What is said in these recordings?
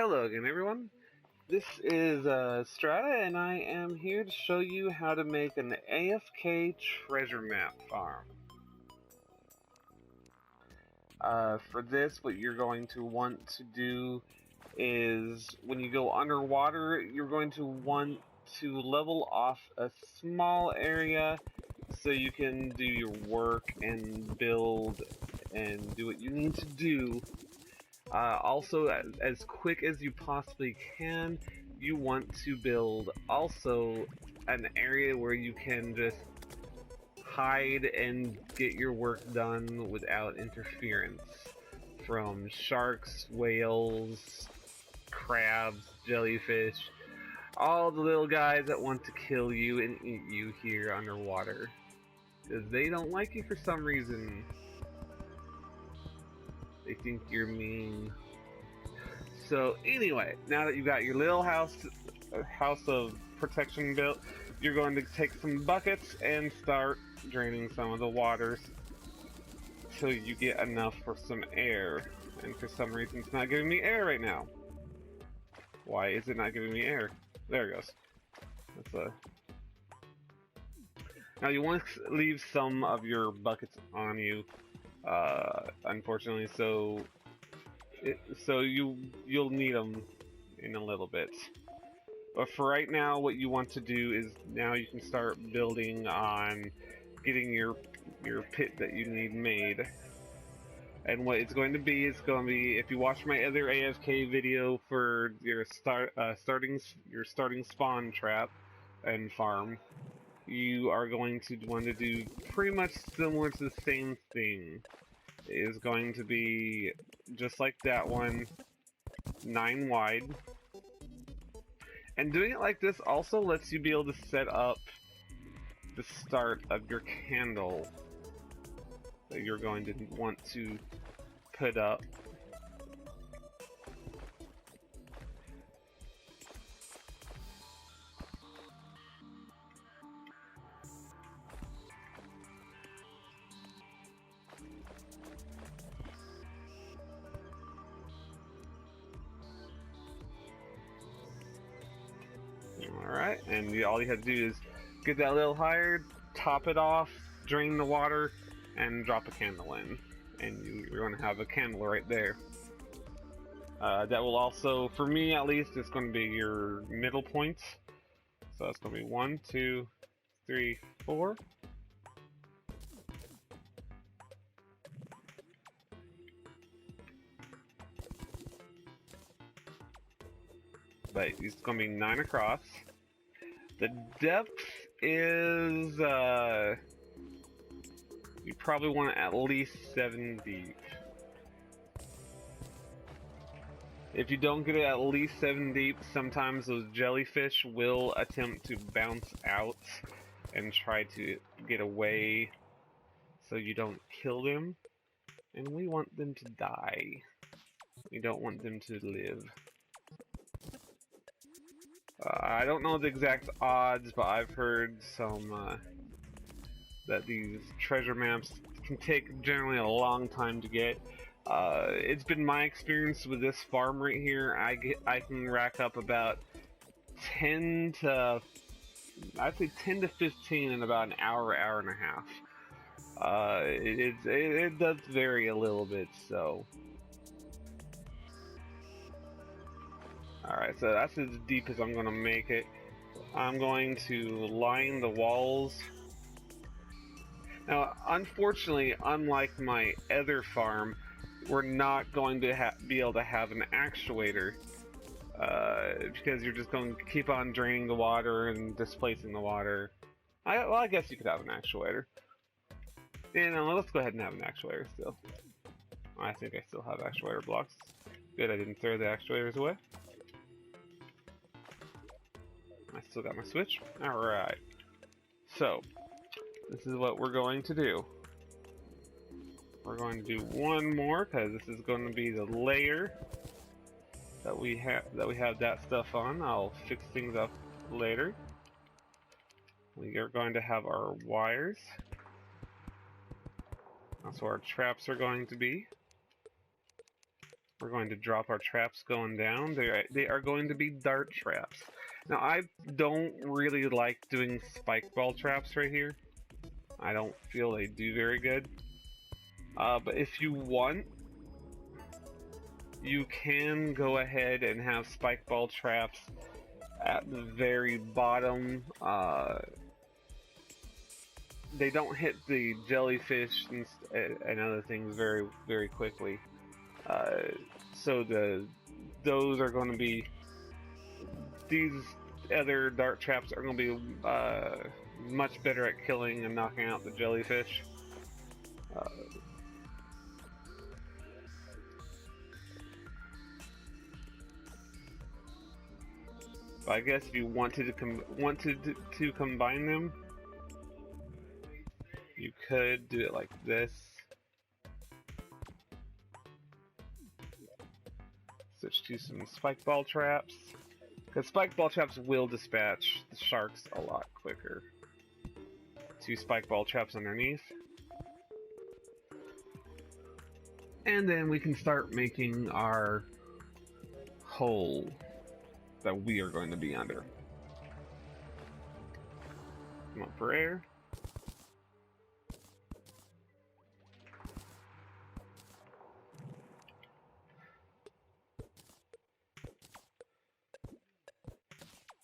Hello again, everyone. This is Strata, and I am here to show you how to make an AFK treasure map farm. For this, what you're going to want to do is, when you go underwater, you're going to want to level off a small area so you can do your work and build and do what you need to do. Also, as quick as you possibly can, you want to build also an area where you can just hide and get your work done without interference from sharks, whales, crabs, jellyfish, all the little guys that want to kill you and eat you here underwater. Because they don't like you for some reason. They think you're mean. So anyway, now that you've got your little house of protection built, you're going to take some buckets and start draining some of the waters till you get enough for some air. And for some reason it's not giving me air right now. Why is it not giving me air? There it goes. That's Now you want to leave some of your buckets on you, unfortunately, so you'll need them in a little bit. But for right now, what you want to do is now you can start building on getting your pit that you need made. And what it's going to be is going to be, if you watch my other AFK video for your starting spawn trap and farm, you are going to want to do pretty much similar to the same thing. It is going to be just like that one, 9 wide. And doing it like this also lets you be able to set up the start of your candle that you're going to want to put up. Alright, and all you have to do is get that a little higher, top it off, drain the water, and drop a candle in. And you're going to have a candle right there. That will also, for me at least, it's going to be your middle point. So that's going to be 1, 2, 3, 4. But it's going to be 9 across. The depth is, you probably want at least 7 deep. If you don't get it at least 7 deep, sometimes those jellyfish will attempt to bounce out and try to get away so you don't kill them. And we want them to die. We don't want them to live. I don't know the exact odds, but I've heard some that these treasure maps can take generally a long time to get. It's been my experience with this farm right here. I can rack up about 10 to 15 in about an hour and a half. It does vary a little bit, so. Alright, so that's as deep as I'm going to make it. I'm going to line the walls. Now, unfortunately, unlike my other farm, we're not going to be able to have an actuator. Because you're just going to keep on draining the water and displacing the water. Well, I guess you could have an actuator. And let's go ahead and have an actuator still. I think I still have actuator blocks. Good, I didn't throw the actuators away. I still got my switch. Alright. So, this is what we're going to do. We're going to do one more, because this is going to be the layer that we have that stuff on. I'll fix things up later. We are going to have our wires. That's where our traps are going to be. We're going to drop our traps going down. They are going to be dart traps. Now, I don't really like doing spike ball traps right here. I don't feel they do very good. But if you want, you can go ahead and have spike ball traps at the very bottom. They don't hit the jellyfish and other things very, very quickly. So those are going to be, these other dart traps are going to be much better at killing and knocking out the jellyfish. I guess if you wanted to combine them, you could do it like this. Switch to some spike ball traps, because spike ball traps will dispatch the sharks a lot quicker. 2 spike ball traps underneath. And then we can start making our hole that we are going to be under. Come up for air.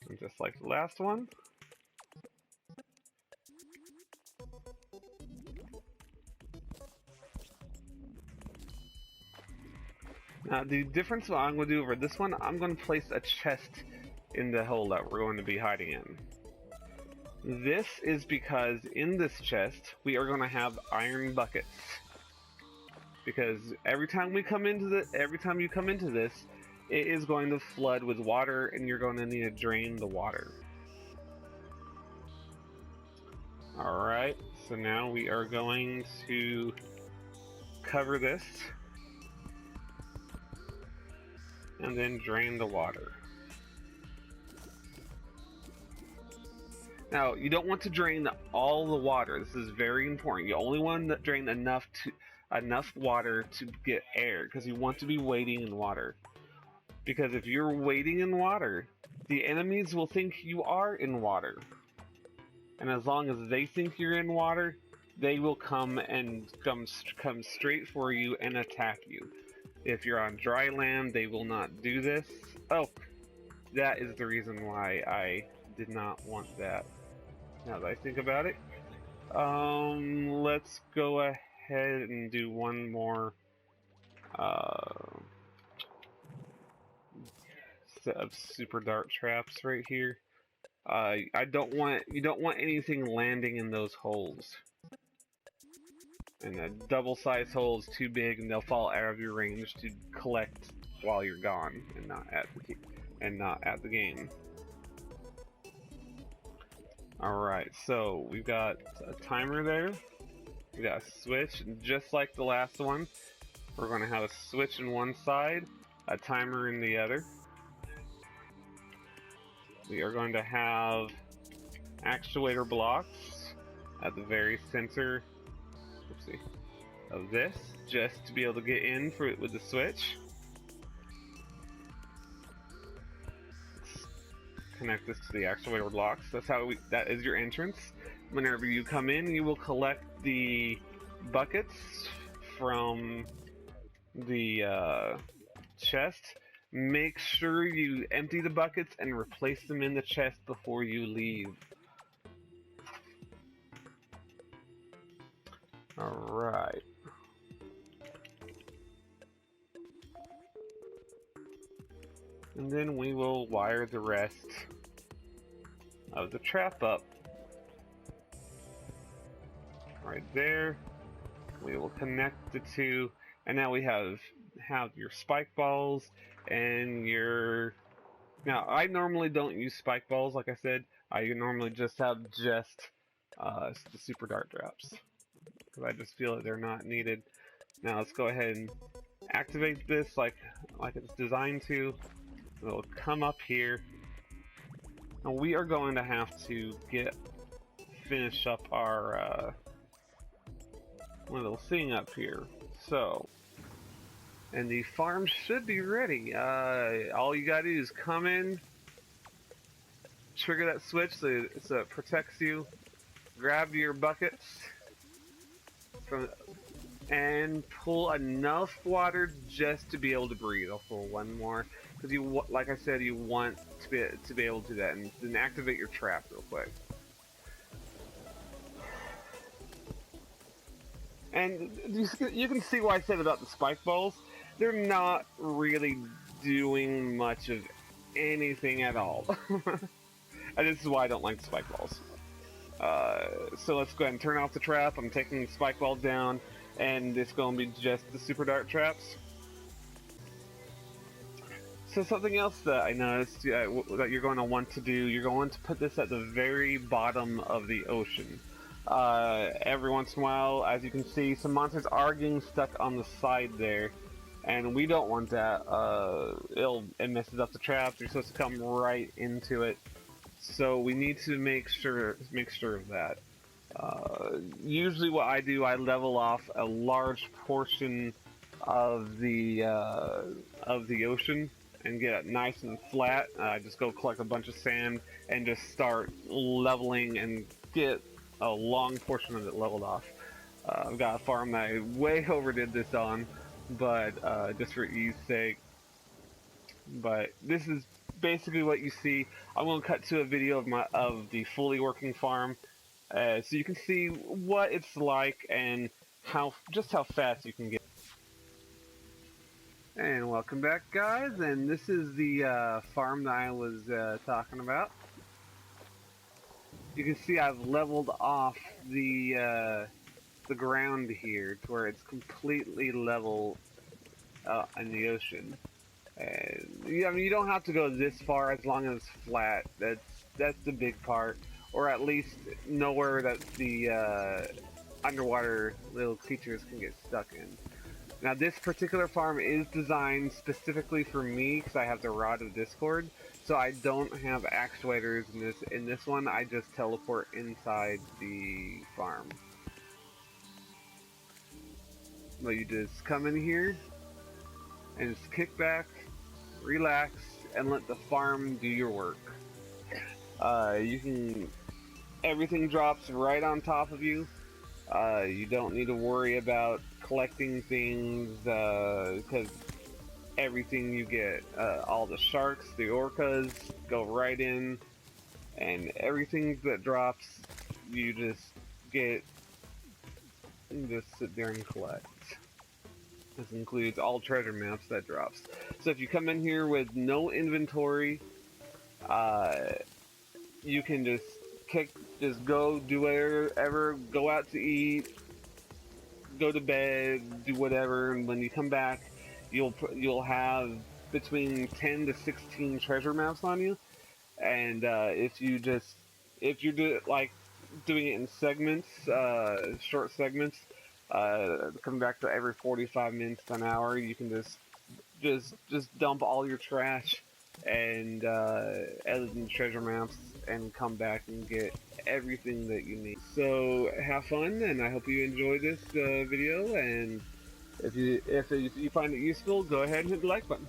And just like the last one. Now the difference what I'm going to do over this one, I'm going to place a chest in the hole that we're going to be hiding in. This is because in this chest, we are going to have iron buckets. Because every time you come into this, it is going to flood with water, and you're going to need to drain the water. Alright, so now we are going to cover this and then drain the water. Now, you don't want to drain all the water. This is very important. You only want to drain enough water to get air, because you want to be wading in water. Because if you're wading in water, the enemies will think you are in water. And as long as they think you're in water, they will come straight for you and attack you. If you're on dry land, they will not do this. Oh, that is the reason why I did not want that. Now that I think about it, let's go ahead and do one more set of super dart traps right here. You don't want anything landing in those holes. And a double-sized hole is too big, and they'll fall out of your range to collect while you're gone, and not at the game. Alright, so we've got a timer there. We got a switch, and just like the last one, we're going to have a switch in one side, a timer in the other. We are going to have actuator blocks at the very center of this, just to be able to get in with the switch. Let's connect this to the actuator blocks. That is your entrance. Whenever you come in, you will collect the buckets from the chest. Make sure you empty the buckets and replace them in the chest before you leave. Alright. And then we will wire the rest of the trap up. Right there. We will connect the two, and now we have your spike balls and your... Now, I normally don't use spike balls, like I said. I normally just have the super dart traps, because I just feel that they're not needed. Now let's go ahead and activate this like it's designed to. It'll come up here. Now we are going to have to finish up our little thing up here. So, And the farm should be ready. All you gotta do is come in, trigger that switch so it protects you, grab your buckets from, and pull enough water just to be able to breathe. I'll pull one more because like I said, you want to be able to do that, and then activate your trap real quick. And you can see what I said about the spike balls. They're not really doing much of anything at all. And this is why I don't like the spike balls. So let's go ahead and turn off the trap. I'm taking the spike balls down, and it's going to be just the super dart traps. So something else that I noticed that you're going to want to do, you're going to put this at the very bottom of the ocean. Every once in a while, as you can see, some monsters are getting stuck on the side there, and we don't want that. It messes up the traps. You're supposed to come right into it, so we need to make sure of that. Usually, what I do, I level off a large portion of the ocean and get it nice and flat. I just go collect a bunch of sand and just start leveling and get a long portion of it leveled off. I've got a farm that I way overdid this on, but just for ease sake. But this is basically what you see. I'm going to cut to a video of the fully working farm, so you can see what it's like and just how fast you can get. And welcome back, guys, and this is the farm that I was talking about. You can see I've leveled off the ground here to where it's completely level in the ocean. And I mean, you don't have to go this far as long as it's flat. That's the big part, or at least nowhere that the underwater little creatures can get stuck in. Now, this particular farm is designed specifically for me because I have the Rod of Discord, so I don't have actuators in this. In this one, I just teleport inside the farm. But you just come in here and just kick back, relax, and let the farm do your work. Everything drops right on top of you. You don't need to worry about collecting things because everything you get, all the sharks, the orcas go right in, and everything that drops, you just sit there and collect. This includes all treasure maps that drops. So if you come in here with no inventory, you can just go do whatever, go out to eat, go to bed, do whatever, and when you come back, you'll have between 10 to 16 treasure maps on you. And if you're doing it in segments, short segments, coming back to every 45 minutes to an hour, you can just dump all your trash and edit in treasure maps and come back and get everything that you need. So have fun, and I hope you enjoyed this video, and if you find it useful, go ahead and hit the like button.